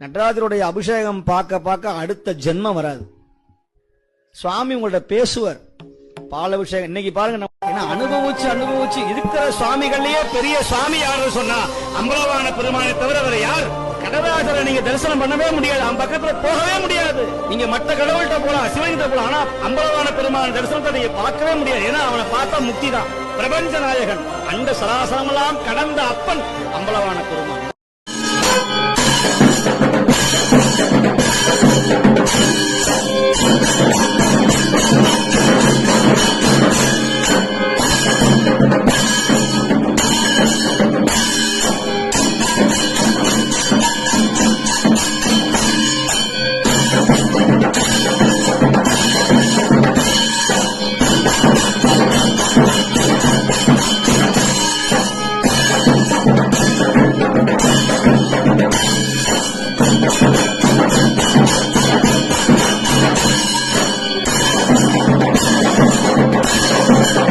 நடராஜருடைய அபிஷேகம் பார்க்க பார்க்க அடுத்த ஜென்மம் வராது. சுவாமி உங்கள்ட்ட பேசுவார். பால் அபிஷேகம் இன்னைக்கு பாருங்க, அனுபவிச்சு இருக்கிற சுவாமிகள்லயே பெரிய சுவாமி யாருன்னு சொன்னா அம்பலவான பெருமானை தவிர வேற யார்? கடவுளாஜரை நீங்க தரிசனம் பண்ணவே முடியாது, அவன் பக்கத்துல போகவே முடியாது. நீங்க மற்ற கடவுள்கிட்ட போலாம், சிவகிட்ட போலாம், ஆனா அம்பலவான பெருமான தரிசனத்தை நீங்க பார்க்கவே முடியாது. ஏன்னா அவனை பார்த்தா முக்தி தான். பிரபஞ்ச நாயகன், அண்ட சராசரமெல்லாம் கடந்த அப்பன் அம்பலவான பெருமான்.